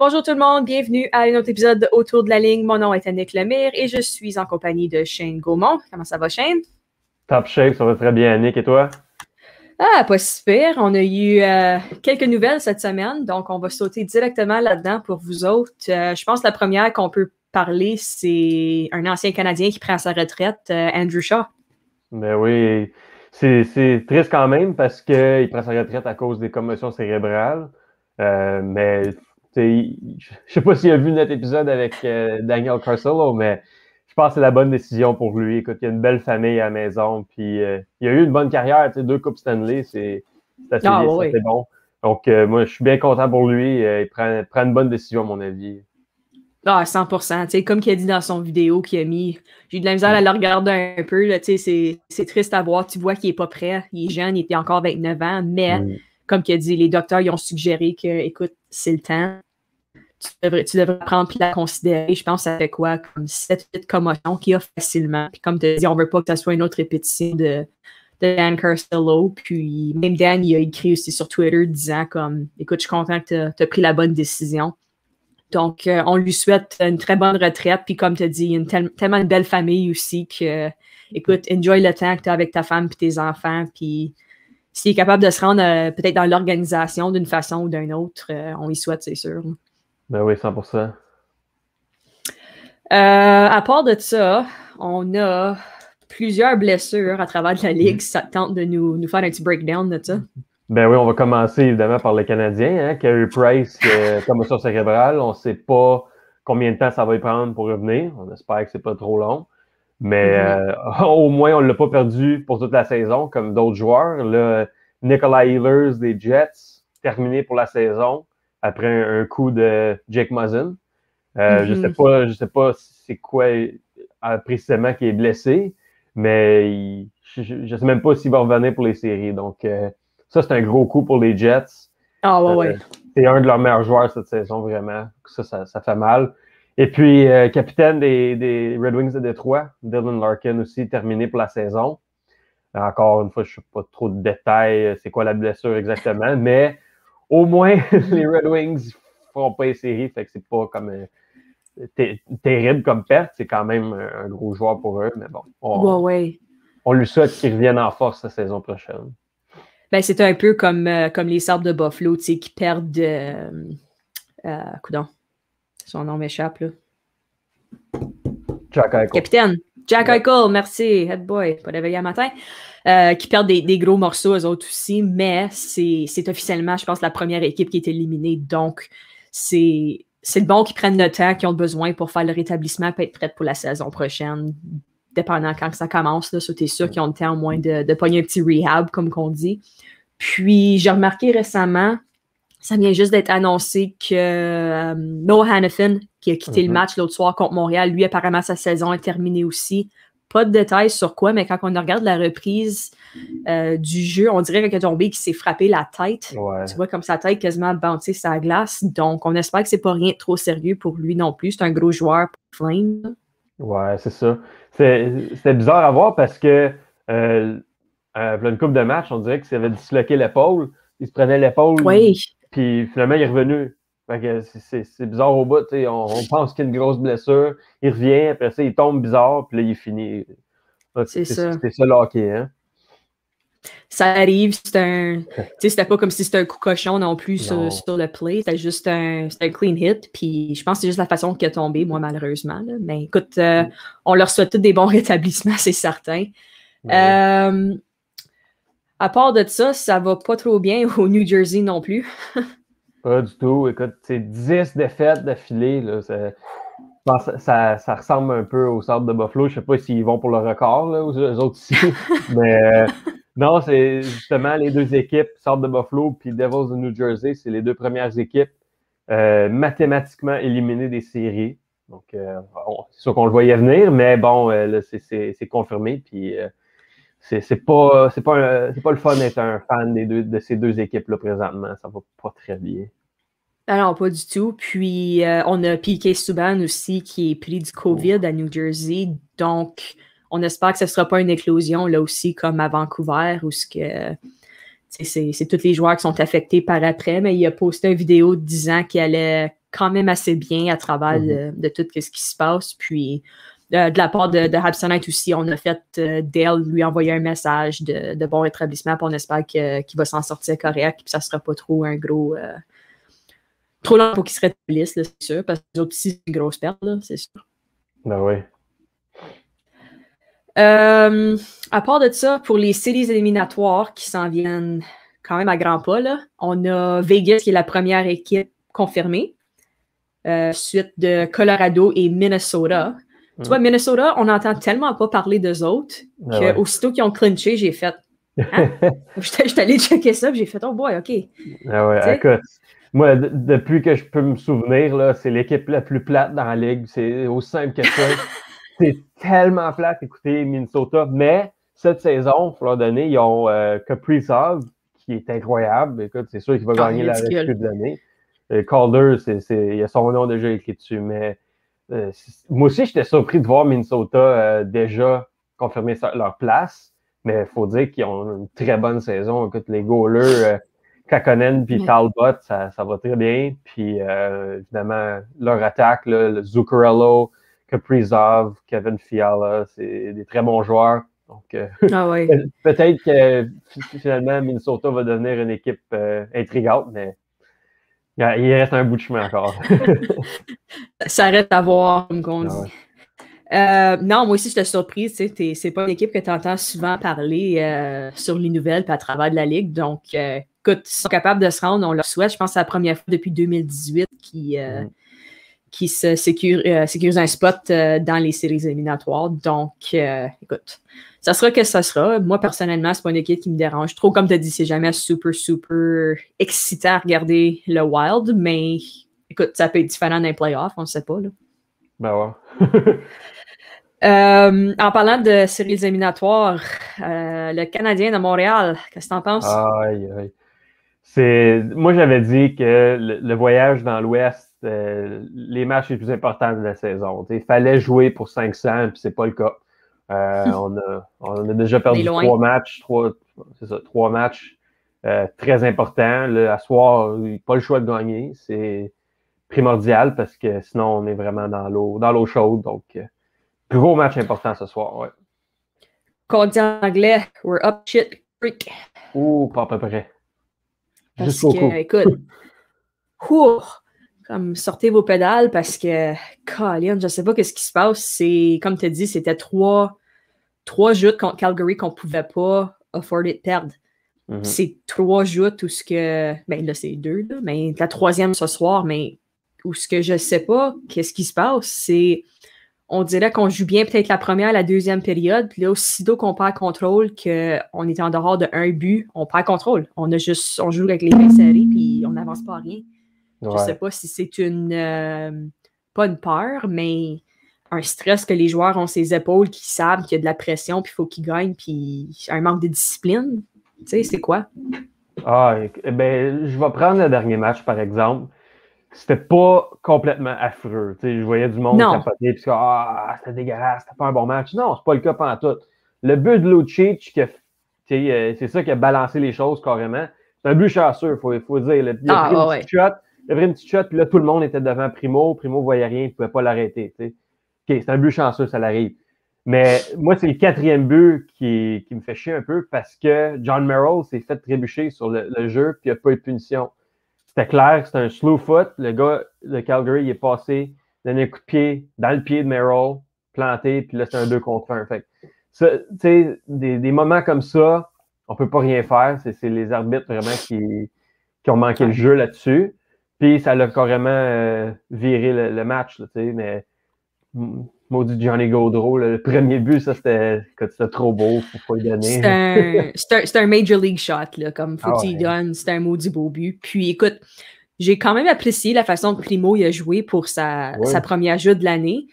Bonjour tout le monde, bienvenue à un autre épisode de Autour de la ligne. Mon nom est Annick Lemire et je suis en compagnie de Shane Gaumont. Comment ça va, Shane? Top shape, ça va très bien, Annick, et toi? Ah, pas si pire. On a eu quelques nouvelles cette semaine, donc on va sauter directement là-dedans pour vous autres. Je pense que la première qu'on peut parler, c'est un ancien Canadien qui prend sa retraite, Andrew Shaw. Ben oui, c'est triste quand même parce qu'il prend sa retraite à cause des commotions cérébrales. Mais je sais pas s'il a vu notre épisode avec Daniel Carcillo, mais je pense que c'est la bonne décision pour lui. Écoute, il a une belle famille à la maison, puis il a eu une bonne carrière, 2 Coupes Stanley, c'est Ah assez oui. bon. Donc, moi, je suis bien content pour lui. Il prend une bonne décision, à mon avis. Ah, 100%. Tu sais, comme qu'il a dit dans son vidéo qu'il a mis, j'ai eu de la misère à le regarder un peu. Là, tu sais, c'est triste à voir. Tu vois qu'il n'est pas prêt. Il est jeune, il était encore 29 ans. Mais, Mm. comme qu'il a dit, les docteurs ils ont suggéré que, écoute, c'est le temps. Tu devrais prendre puis la considérer. Je pense que ça fait quoi? Comme 7-8 commotions qu'il a facilement. Puis comme tu as dit, on veut pas que ça soit une autre répétition de Dan Carcillo. Puis même Dan, il a écrit aussi sur Twitter disant comme, écoute, je suis content que tu as pris la bonne décision. Donc, on lui souhaite une très bonne retraite. Puis, comme tu as dit, tellement une belle famille aussi que, écoute, enjoy le temps que tu as avec ta femme et tes enfants. Puis, s'il est capable de se rendre peut-être dans l'organisation d'une façon ou d'une autre, on y souhaite, c'est sûr. Ben oui, 100%. À part de ça, on a plusieurs blessures à travers la ligue. Ça te tente de nous faire un petit breakdown de ça? Ben oui, on va commencer évidemment par le Canadien, hein, Carey Price, commotion cérébrale. On ne sait pas combien de temps ça va y prendre pour revenir. On espère que c'est pas trop long. Mais au moins, on ne l'a pas perdu pour toute la saison, comme d'autres joueurs. Là, Nikolai Ehlers des Jets, terminé pour la saison après un coup de Jake Muzzin. Je sais pas c'est quoi précisément qui est blessé, mais je ne sais même pas s'il va revenir pour les séries. Donc, ça, c'est un gros coup pour les Jets. Ah, ouais. C'est un de leurs meilleurs joueurs cette saison, vraiment. Ça fait mal. Et puis, capitaine des Red Wings de Détroit, Dylan Larkin aussi, terminé pour la saison. Encore une fois, je ne sais pas trop de détails, c'est quoi la blessure exactement, mais au moins, les Red Wings ne feront pas les séries, fait que c'est pas comme terrible comme perte. C'est quand même un gros joueur pour eux, mais bon, on lui souhaite qu'il revienne en force la saison prochaine. Ben, c'est un peu comme les Sabres de Buffalo, tu sais, qui perdent coudonc. Son nom m'échappe, là. Jack Eichel. Capitaine. Jack Eichel, merci. Head boy, pas réveillé à matin. Qui perdent des gros morceaux, eux autres aussi, mais c'est officiellement, je pense, la première équipe qui est éliminée. Donc, c'est le bon qu'ils prennent le temps qu'ils ont besoin pour faire le rétablissement et être prêts pour la saison prochaine. Dépendant quand ça commence, là, t'es sûr qu'ils ont le temps au moins de pogner un petit rehab, comme qu'on dit. Puis, j'ai remarqué récemment, ça vient juste d'être annoncé que Noah Hanifin, qui a quitté le match l'autre soir contre Montréal, lui, apparemment, sa saison est terminée aussi. Pas de détails sur quoi, mais quand on regarde la reprise du jeu, on dirait qu'il est tombé, qu'il s'est frappé la tête. Ouais. Tu vois comme sa tête quasiment bouncée sur la glace. Donc, on espère que c'est pas rien de trop sérieux pour lui non plus. C'est un gros joueur pour Flame. Ouais, c'est ça. C'était bizarre à voir parce que une couple de matchs, on dirait qu'il s'avait disloqué l'épaule. Il se prenait l'épaule, puis finalement, il est revenu. C'est bizarre au bout. On pense qu'il y a une grosse blessure. Il revient, après ça, il tombe bizarre, puis là, il est fini. C'est ça le hockey, hein? Ça arrive, c'était pas comme si c'était un coup cochon non plus sur le play, c'était juste un clean hit, puis je pense que c'est juste la façon qu'il a tombé, moi, malheureusement. Là. Mais écoute, on leur souhaite tous des bons rétablissements, c'est certain. À part de ça va pas trop bien au New Jersey non plus. Pas du tout. Écoute, c'est 10 défaites d'affilée. Là, je pense que ça ressemble un peu aux Sabres de Buffalo. Je ne sais pas s'ils vont pour le record, là, aux autres ici. Mais non, c'est justement les deux équipes, Sabres de Buffalo puis Devils de New Jersey, c'est les deux premières équipes mathématiquement éliminées des séries. Donc, c'est sûr qu'on le voyait venir, mais bon, là, c'est confirmé. Puis, c'est pas le fun d'être un fan de ces deux équipes-là présentement. Ça va pas très bien. Ah non, pas du tout. Puis, on a P.K. Subban aussi qui est pris du COVID à New Jersey. Donc, on espère que ce ne sera pas une éclosion là aussi comme à Vancouver où c'est tous les joueurs qui sont affectés par après. Mais il a posté une vidéo disant qu'il allait quand même assez bien à travers de tout ce qui se passe. Puis, de la part de Habsonite aussi, on a fait Dale lui envoyer un message de bon rétablissement, puis on espère qu'il va s'en sortir correct, puis ça sera pas trop un gros... trop long pour qu'il se rétablisse, c'est sûr, parce que les autres aussi, c'est une grosse perte, c'est sûr. Ben oui. À part de ça, pour les séries éliminatoires qui s'en viennent quand même à grands pas, là, on a Vegas qui est la première équipe confirmée, suite de Colorado et Minnesota. Tu vois, Minnesota, on n'entend tellement pas parler d'eux autres qu'aussitôt qu'ils ont clinché, j'ai fait hein? J'étais allé checker ça, puis j'ai fait oh boy, OK. Ah ouais, écoute, moi, depuis que je peux me souvenir, là, c'est l'équipe la plus plate dans la ligue. C'est aussi simple que ça. C'est tellement plate, écoutez, Minnesota. Mais cette saison, il faut leur donner, ils ont Kaprizov, qui est incroyable. Écoute, c'est sûr qu'il va gagner la recrue de l'année. Calder, il a son nom déjà écrit dessus. Mais moi aussi, j'étais surpris de voir Minnesota déjà confirmer leur place. Mais il faut dire qu'ils ont une très bonne saison. Écoute, les goalers, Kakkonen puis Talbot, ça va très bien. Puis évidemment, leur attaque, là, le Zuccarello, Kaprizov, Kevin Fiala, c'est des très bons joueurs. Donc, peut-être que finalement, Minnesota va devenir une équipe intrigante, mais il reste un bout de chemin encore. Ça reste à voir, comme on dit. Non, moi aussi, j'étais surprise. C'est pas une équipe que tu entends souvent parler sur les nouvelles et à travers de la Ligue. Donc, écoute, ils sont capables de se rendre, on leur souhaite. Je pense que c'est la première fois depuis 2018 qui se sécurise un spot dans les séries éliminatoires. Donc, écoute, ça sera que ça sera. Moi, personnellement, c'est pas une équipe qui me dérange trop. Comme tu as dit, c'est jamais super, super excitant à regarder le Wild, mais écoute, ça peut être différent d'un playoff, on ne sait pas. Là. Ben ouais. En parlant de séries éliminatoires, le Canadien de Montréal, qu'est-ce que tu en penses? Aïe, aïe. Moi, j'avais dit que le voyage dans l'Ouest, les matchs les plus importants de la saison. Il fallait jouer pour 500, puis c'est pas le cas. On a déjà perdu 3 matchs, trois matchs très importants. À soir, pas le choix de gagner. C'est primordial parce que sinon, on est vraiment dans l'eau chaude. Donc, gros match important ce soir, ouais. Qu'on dit en anglais, we're up shit creek. Ouh, pas à peu près. Parce que, écoute, comme sortez vos pédales parce que, Colin, je sais pas ce qui se passe. C'est, comme tu as dit, c'était trois joutes contre Calgary qu'on pouvait pas afforder de perdre. C'est 3 joutes où ce que, ben là, c'est 2, là, mais la 3e ce soir, mais où ce que je sais pas, qu'est-ce qui se passe, c'est on dirait qu'on joue bien peut-être la première, la 2e période, puis là, aussitôt qu'on perd contrôle, qu'on est en dehors de 1 but, on perd contrôle. On joue avec les mains serrées, puis on n'avance pas à rien. Ouais. Je sais pas si c'est pas une peur, mais un stress que les joueurs ont ses épaules, qui savent qu'il y a de la pression, puis il faut qu'ils gagnent, puis un manque de discipline. Tu sais, c'est quoi? Je vais prendre le dernier match, par exemple. C'était pas complètement affreux. Je voyais du monde capoter puis c'était dégueulasse, c'était pas un bon match. Non, c'est pas le cas pantoute. Le but de Lucic, c'est ça qui a balancé les choses carrément. C'est un but chanceux, il faut dire. Il a pris une petite shot, puis là, tout le monde était devant Primo. Primo voyait rien, il pouvait pas l'arrêter. OK, c'est un but chanceux, ça l'arrive. Mais moi, c'est le 4e but qui me fait chier un peu parce que John Merrill s'est fait trébucher sur le jeu, puis il n'y a pas eu de punition. C'était clair que c'était un slow foot. Le gars de Calgary, il est passé, donné un coup de pied dans le pied de Merrill, planté, puis là, c'est un 2 contre 1. Fait que, des moments comme ça, on peut pas rien faire. C'est les arbitres vraiment qui ont manqué le jeu là-dessus. Puis ça l'a carrément viré le match, là, mais maudit Johnny Gaudreau, le premier but, ça, c'était trop beau, faut lui donner. C'est un Major League shot, là, comme faut qu'il donne, c'était un maudit beau but. Puis écoute, j'ai quand même apprécié la façon que Primo il a joué pour sa première jeu de l'année.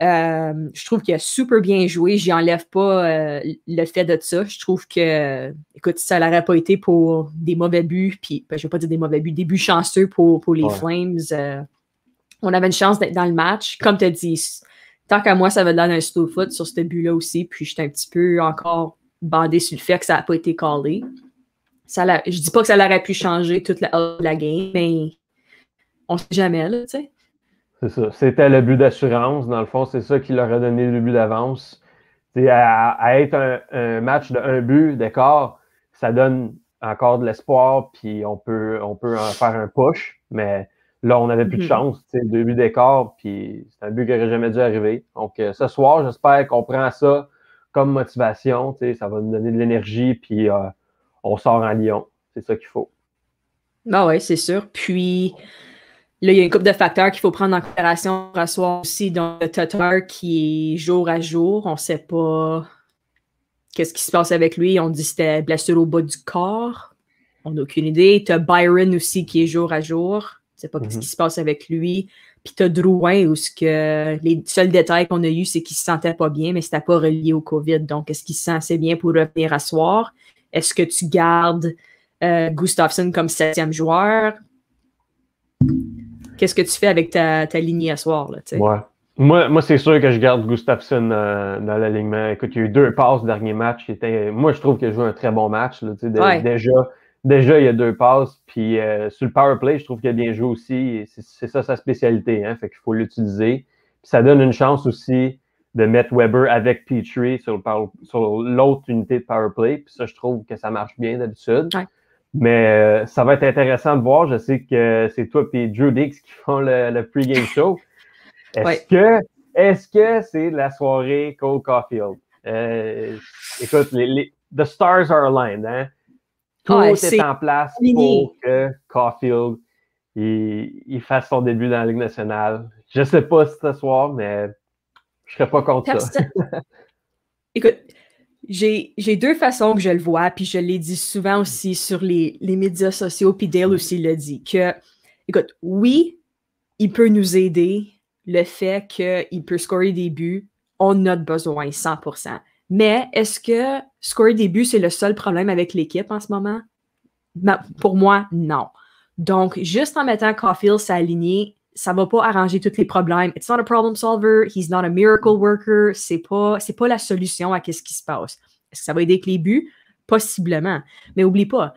Je trouve qu'il a super bien joué. J'y enlève pas le fait de ça. Je trouve que, écoute, si ça n'aurait pas été pour des mauvais buts, puis je vais pas dire des mauvais buts, des buts chanceux pour les Flames, on avait une chance d'être dans le match. Comme tu as dit, tant qu'à moi, ça va donner un slow foot sur ce but-là aussi, puis j'étais un petit peu encore bandé sur le fait que ça n'a pas été callé. Je dis pas que ça l'aurait pu changer toute la game, mais on sait jamais, là, tu sais. C'est ça. C'était le but d'assurance. Dans le fond, c'est ça qui leur a donné le but d'avance. À être un match de un but d'écart, ça donne encore de l'espoir, puis on peut en faire un push. Mais là, on n'avait plus de chance. 2 buts d'écart, puis c'est un but qui n'aurait jamais dû arriver. Donc, ce soir, j'espère qu'on prend ça comme motivation. Ça va nous donner de l'énergie, puis on sort en Lyon. C'est ça qu'il faut. Ah ouais, c'est sûr. Puis là, il y a une couple de facteurs qu'il faut prendre en considération à soir aussi. Donc, le Tatar qui est jour à jour, on ne sait pas qu'est-ce qui se passe avec lui. On dit que c'était blessure au bas du corps. On n'a aucune idée. Tu as Byron aussi qui est jour à jour. On ne sait pas ce qui se passe avec lui. Puis tu as Drouin où les seuls détails qu'on a eus, c'est qu'il ne se sentait pas bien, mais ce n'était pas relié au COVID. Donc, est-ce qu'il se sent assez bien pour revenir à soir? Est-ce que tu gardes Gustafsson comme 7e joueur? Qu'est-ce que tu fais avec ta lignée à soir? Là, ouais. Moi, c'est sûr que je garde Gustafsson dans l'alignement. Écoute, il y a eu 2 passes au dernier match. Moi, je trouve qu'il a joué un très bon match. Là, ouais. Déjà, il y a 2 passes. Puis sur le power play, je trouve qu'il a bien joué aussi. C'est ça sa spécialité. Hein, fait qu'il faut l'utiliser. Puis ça donne une chance aussi de mettre Weber avec Petrie sur l'autre unité de power play. Puis ça, je trouve que ça marche bien d'habitude. Ouais. Mais ça va être intéressant de voir. Je sais que c'est toi et Drew Dix qui font le pre-game show. Est-ce que c'est la soirée Cole Caulfield? Écoute, the stars are aligned. Hein? Tout est en place pour que Caulfield il fasse son début dans la Ligue nationale. Je ne sais pas si ce soir, mais je ne serais pas contre ça. Écoute, j'ai 2 façons que je le vois, puis je l'ai dit souvent aussi sur les médias sociaux, puis Dale aussi l'a dit, que, écoute, oui, il peut nous aider, le fait qu'il peut scorer des buts, on a besoin, 100%. Mais est-ce que scorer des buts, c'est le seul problème avec l'équipe en ce moment? Pour moi, non. Donc, juste en mettant Caulfield s'aligner, ça ne va pas arranger tous les problèmes. It's not a problem solver. He's not a miracle worker. C'est pas la solution à ce qui se passe. Est-ce que ça va aider avec les buts? Possiblement. Mais oublie pas,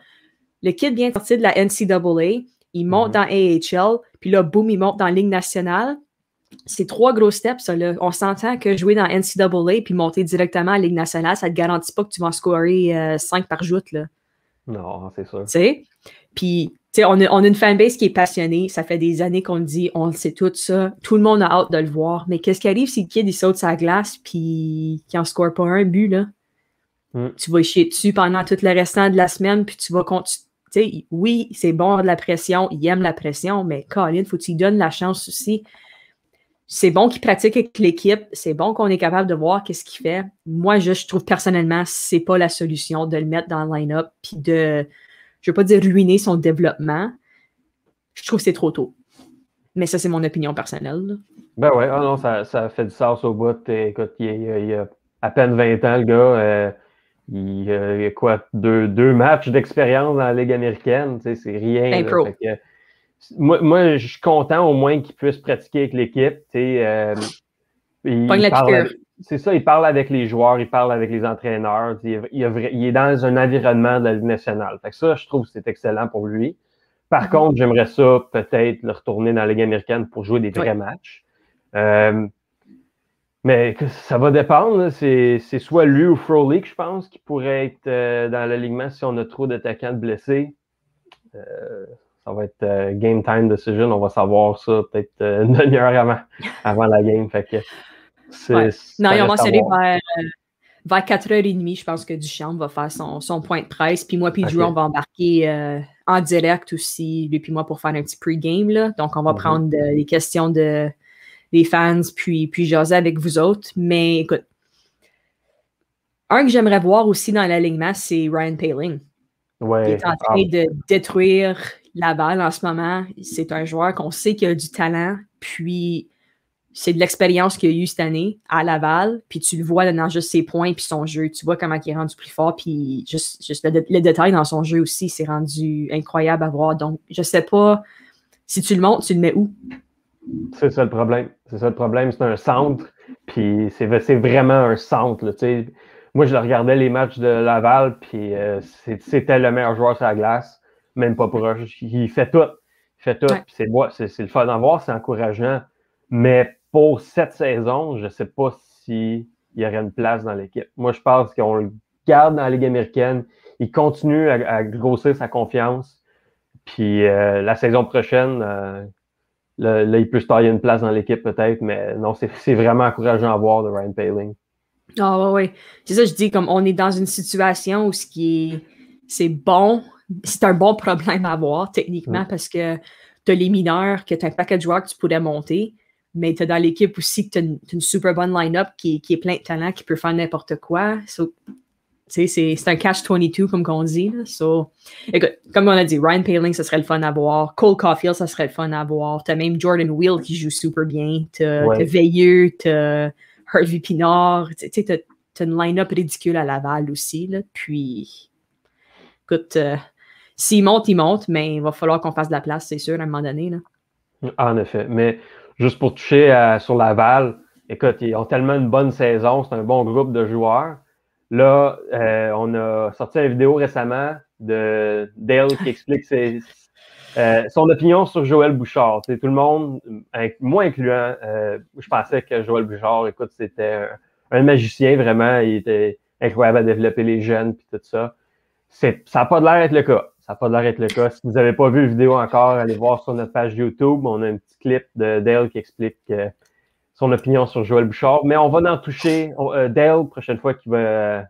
le kid vient de sortir de la NCAA, il monte dans AHL, puis là, boum, il monte dans la Ligue nationale. C'est 3 gros steps, ça, là. On s'entend que jouer dans NCAA puis monter directement à la Ligue nationale, ça ne te garantit pas que tu vas en scorer 5 par joute, là. Non, c'est sûr. Tu sais? Puis, tu sais, on a une fanbase qui est passionnée. Ça fait des années qu'on le dit, on le sait tout ça. Tout le monde a hâte de le voir. Mais qu'est-ce qui arrive si le kid, il saute sa glace puis qu'il n'en score pas un but, là? Tu vas chier dessus pendant tout le restant de la semaine puis tu vas continuer. Tu sais, oui, c'est bon avoir de la pression. Il aime la pression, mais Colin, faut que tu lui donnes la chance aussi. C'est bon qu'il pratique avec l'équipe. C'est bon qu'on est capable de voir qu'est-ce qu'il fait. Moi, je trouve personnellement, c'est pas la solution de le mettre dans le line-up puis je veux pas dire ruiner son développement. Je trouve que c'est trop tôt. Mais ça, c'est mon opinion personnelle. Là. Ben ouais, non, ça fait du sens au bout. Écoute, il a à peine 20 ans, le gars. Il a quoi, deux matchs d'expérience dans la Ligue américaine. C'est rien. Là, fait que, moi, je suis content au moins qu'il puisse pratiquer avec l'équipe. C'est ça, il parle avec les joueurs, il parle avec les entraîneurs. Il est dans un environnement de la Ligue nationale. Fait que ça, je trouve que c'est excellent pour lui. Par contre, j'aimerais ça peut-être le retourner dans la Ligue américaine pour jouer des vrais matchs. Mais ça va dépendre. C'est soit lui ou Frolik, je pense, qui pourrait être dans l'alignement si on a trop d'attaquants blessés. Ça va être game time decision. On va savoir ça peut-être une demi-heure avant la game. Fait que non, ils ont mentionné vers 4h30, je pense que Duchamp va faire son point de presse. Puis moi, puis Drew, on va embarquer en direct aussi, lui puis moi, pour faire un petit pre-game. Là. Donc, on va prendre les questions des fans, puis jaser avec vous autres. Mais écoute, un que j'aimerais voir aussi dans l'alignement, c'est Ryan Poehling. Ouais, qui est en train de détruire Laval en ce moment. C'est un joueur qu'on sait qui a du talent, puis c'est de l'expérience qu'il a eu cette année à Laval, puis tu le vois dans juste ses points puis son jeu. Tu vois comment il est rendu plus fort, puis juste le détail dans son jeu aussi, c'est rendu incroyable à voir. Donc, je sais pas, si tu le montes, tu le mets où? C'est ça le problème. C'est un centre, puis c'est vraiment un centre. Là, moi, je regardais les matchs de Laval, puis c'était le meilleur joueur sur la glace, même pas proche. Il fait tout. Il fait tout. Ouais. Puis c'est le fun d'en voir, c'est encourageant. Mais pour cette saison, je ne sais pas s'il y aurait une place dans l'équipe. Moi, je pense qu'on le garde dans la Ligue américaine. Il continue à grossir sa confiance. Puis la saison prochaine, là, il peut se tailler une place dans l'équipe peut-être, mais non, c'est vraiment encourageant à voir de Ryan Poehling. Ah ouais. C'est ça, je dis, comme on est dans une situation où c'est bon, c'est un bon problème à avoir techniquement parce que tu as les mineurs, que tu as un paquet de joueurs que tu pourrais monter, mais tu as dans l'équipe aussi que tu as une super bonne line-up qui est plein de talent, qui peut faire n'importe quoi. So, c'est un catch-22 comme on dit. Là. So, écoute, comme on a dit, Ryan Poehling, ça serait le fun à voir. Cole Caulfield, ça serait le fun à voir. Tu as même Jordan Wheel qui joue super bien. Tu as Veilleux, tu as Harvey Pinard, tu sais, t'as une line-up ridicule à Laval aussi, là. Puis, écoute, s'il monte, mais il va falloir qu'on fasse de la place, c'est sûr, à un moment donné, là. En effet, mais juste pour toucher sur Laval, écoute, ils ont tellement une bonne saison, c'est un bon groupe de joueurs. Là, on a sorti une vidéo récemment de Dale qui explique son opinion sur Joël Bouchard. Tout le monde, moi incluant, je pensais que Joël Bouchard, écoute, c'était un magicien, vraiment. Il était incroyable à développer les jeunes et tout ça. Ça n'a pas l'air d'être le cas. Ça n'a pas l'air d'être le cas. Si vous n'avez pas vu la vidéo encore, allez voir sur notre page YouTube. On a un petit clip de Dale qui explique son opinion sur Joël Bouchard. Mais on va en toucher. Dale, prochaine fois qu'il va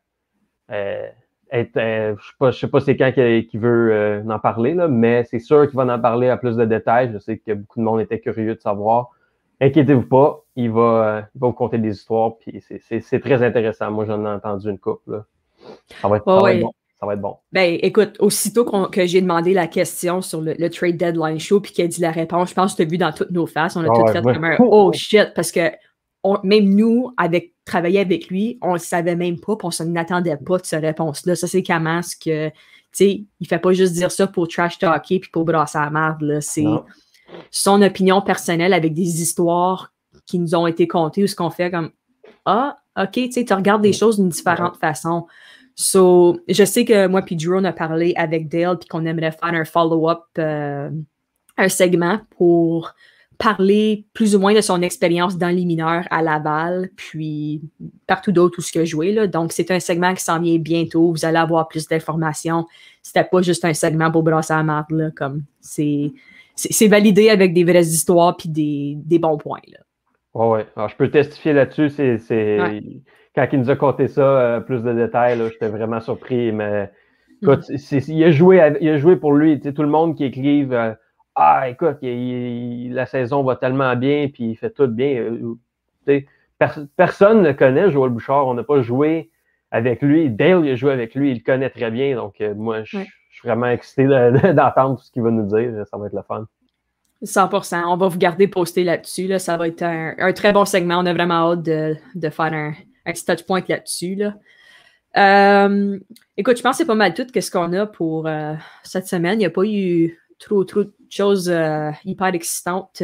je sais pas c'est quand qui veut en parler, là, mais c'est sûr qu'il va en parler à plus de détails. Je sais que beaucoup de monde était curieux de savoir. Inquiétez-vous pas, il va vous conter des histoires, puis c'est très intéressant. Moi, j'en ai entendu une couple. Là. Ça va être bon. Ça va être bon. Ben, écoute, aussitôt que j'ai demandé la question sur le Trade Deadline Show, puis qu'il a dit la réponse, je pense que tu as vu dans toutes nos faces, on a tout fait comme un « oh shit », parce que même nous, travailler avec lui, on le savait même pas, puis on s'en attendait pas de cette réponse-là. Ça, c'est comment ce que, tu sais, il fait pas juste dire ça pour trash talker puis pour brasser la merde, là. C'est son opinion personnelle avec des histoires qui nous ont été contées ou ce qu'on fait comme « ah, ok, tu sais, tu regardes des choses d'une différente façon ». So, je sais que moi puis Drew, on a parlé avec Dale puis qu'on aimerait faire un follow-up, un segment pour parler plus ou moins de son expérience dans les mineurs à Laval, puis partout d'autre où ce qu'il a joué. Là. Donc, c'est un segment qui s'en vient bientôt. Vous allez avoir plus d'informations. C'était pas juste un segment pour brasser la marde, là, comme c'est validé avec des vraies histoires puis des bons points. Là. Ouais. Alors, je peux testifier là-dessus. Quand il nous a conté ça, plus de détails, j'étais vraiment surpris. Mais écoute, il a joué pour lui. Tout le monde qui écrive écoute, la saison va tellement bien, puis il fait tout bien. Personne ne connaît Joël Bouchard. On n'a pas joué avec lui. Dale il a joué avec lui. Il le connaît très bien. Donc, moi, je suis vraiment excité d'entendre tout ce qu'il va nous dire. Ça va être le fun. 100%. On va vous garder posté là-dessus. Là. Ça va être un très bon segment. On a vraiment hâte de faire un petit touchpoint là-dessus. Là. Écoute, je pense que c'est pas mal tout ce qu'on a pour cette semaine. Il n'y a pas eu trop de choses hyper excitantes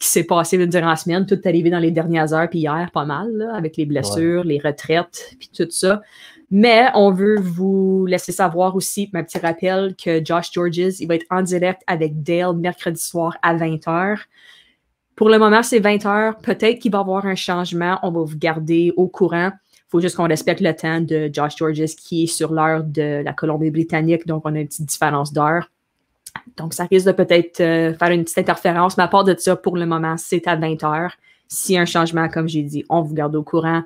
qui s'est passé durant la semaine. Tout est arrivé dans les dernières heures, puis hier, pas mal, là, avec les blessures, les retraites, puis tout ça. Mais on veut vous laisser savoir aussi, un petit rappel, que Josh Georges, il va être en direct avec Dale mercredi soir à 20h. Pour le moment, c'est 20h. Peut-être qu'il va y avoir un changement. On va vous garder au courant. Il faut juste qu'on respecte le temps de Josh Georges qui est sur l'heure de la Colombie-Britannique. Donc, on a une petite différence d'heure. Donc, ça risque de peut-être faire une petite interférence. Mais à part de ça, pour le moment, c'est à 20h. S'il y a un changement, comme j'ai dit, on vous garde au courant.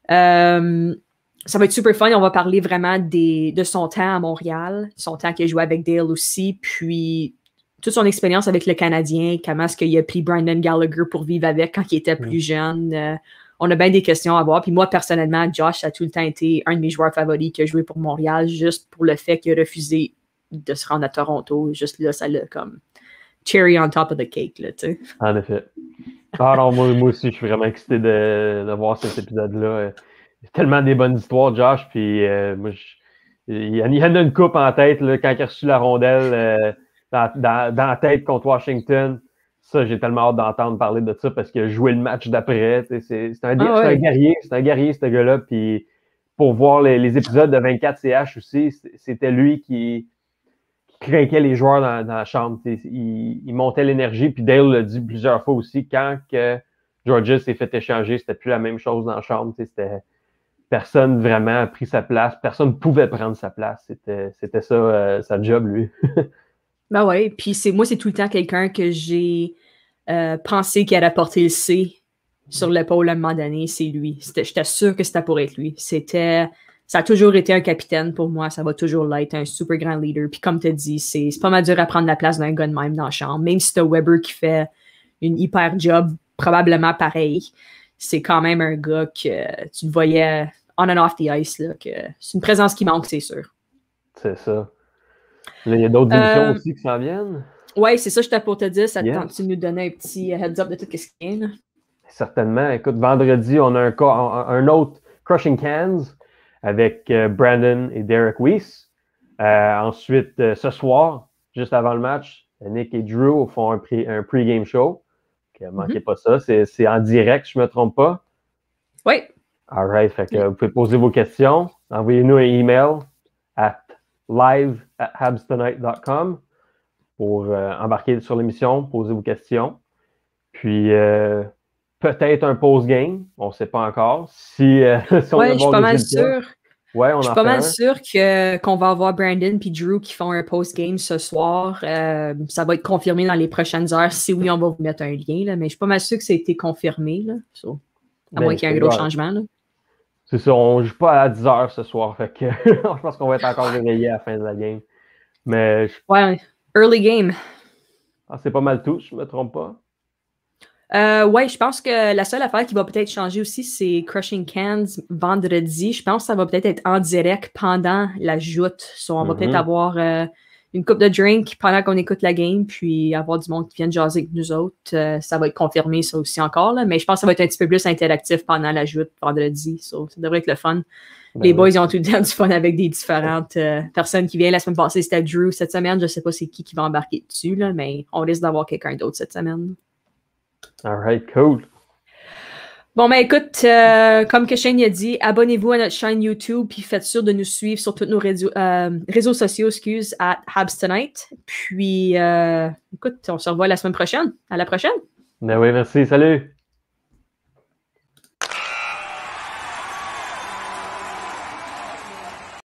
Ça va être super fun. On va parler vraiment de son temps à Montréal, son temps qu'il a joué avec Dale aussi, puis toute son expérience avec le Canadien, comment est-ce qu'il a pris Brandon Gallagher pour vivre avec quand il était plus jeune. On a bien des questions à voir. Puis moi, personnellement, Josh a tout le temps été un de mes joueurs favoris qui a joué pour Montréal, juste pour le fait qu'il a refusé de se rendre à Toronto. Juste là, ça l'a comme cherry on top of the cake, là, tu sais. En effet. Alors, moi aussi, je suis vraiment excité de voir cet épisode-là. Il y a tellement des bonnes histoires, Josh, puis moi, il y en a une coupe en tête, là, quand il a reçu la rondelle dans la tête contre Washington. Ça, j'ai tellement hâte d'entendre parler de ça parce qu'il a joué le match d'après. C'est un guerrier, ce gars-là. Puis pour voir les épisodes de 24 CH aussi, c'était lui qui craquait les joueurs dans la chambre. Il montait l'énergie. Puis Dale l'a dit plusieurs fois aussi, quand que Georges s'est fait échanger, c'était plus la même chose dans la chambre. Personne vraiment a pris sa place. Personne ne pouvait prendre sa place. C'était ça, sa job, lui. Ben ouais, puis moi, c'est tout le temps quelqu'un que j'ai pensé qu'il allait porter le C sur l'épaule à un moment donné, c'est lui. J'étais sûr que c'était pour être lui. Ça a toujours été un capitaine pour moi, ça va toujours l'être, un super grand leader. Puis comme tu as dit, c'est pas mal dur à prendre la place d'un gars de même dans la chambre. Même si t'as Weber qui fait une hyper job, probablement pareil, c'est quand même un gars que tu le voyais on and off the ice, là, que c'est une présence qui manque, c'est sûr. C'est ça. Là, il y a d'autres émissions aussi qui s'en viennent. Oui, c'est ça, j'étais pour te dire. Ça te tente de nous donner un petit heads-up de tout ce qui est, là? Certainement. Écoute, vendredi, on a un autre Crushing Cans avec Brandon et Derek Weiss. Ensuite, ce soir, juste avant le match, Nick et Drew font un pre-game show. Ne manquez pas ça. C'est en direct, je ne me trompe pas. Oui. All right. Fait que vous pouvez poser vos questions. Envoyez-nous un email à live@habstonight.com pour embarquer sur l'émission, poser vos questions. Puis, peut-être un post-game, on ne sait pas encore. Si on je suis pas mal sûr. Ouais, je suis pas mal sûr qu'on va avoir Brandon et Drew qui font un post-game ce soir. Ça va être confirmé dans les prochaines heures. Si oui, on va vous mettre un lien, là, mais je suis pas mal sûr que ça a été confirmé. Là, à moins qu'il y ait un gros changement. Là. C'est ça, on ne joue pas à 10 h ce soir. Fait que je pense qu'on va être encore réveillé à la fin de la game. Mais ouais, early game. Ah, c'est pas mal tout, je ne me trompe pas. Ouais, je pense que la seule affaire qui va peut-être changer aussi, c'est Crushing Cans vendredi. Je pense que ça va peut-être être en direct pendant la joute. On va peut-être avoir une coupe de drink pendant qu'on écoute la game, puis avoir du monde qui vient jaser avec nous autres. Ça va être confirmé, ça aussi encore. Là, mais je pense que ça va être un petit peu plus interactif pendant la joute vendredi. Ça devrait être le fun. Les boys, ils ont tout le temps du fun avec des différentes personnes qui viennent. La semaine passée, c'était Drew. Cette semaine, je ne sais pas c'est qui va embarquer dessus, là, mais on risque d'avoir quelqu'un d'autre cette semaine. All right, cool. Bon, ben écoute, comme que Shane a dit, abonnez-vous à notre chaîne YouTube puis faites sûr de nous suivre sur tous nos réseaux sociaux, à Habs Tonight. Puis, écoute, on se revoit la semaine prochaine. À la prochaine. Ben oui, merci. Salut.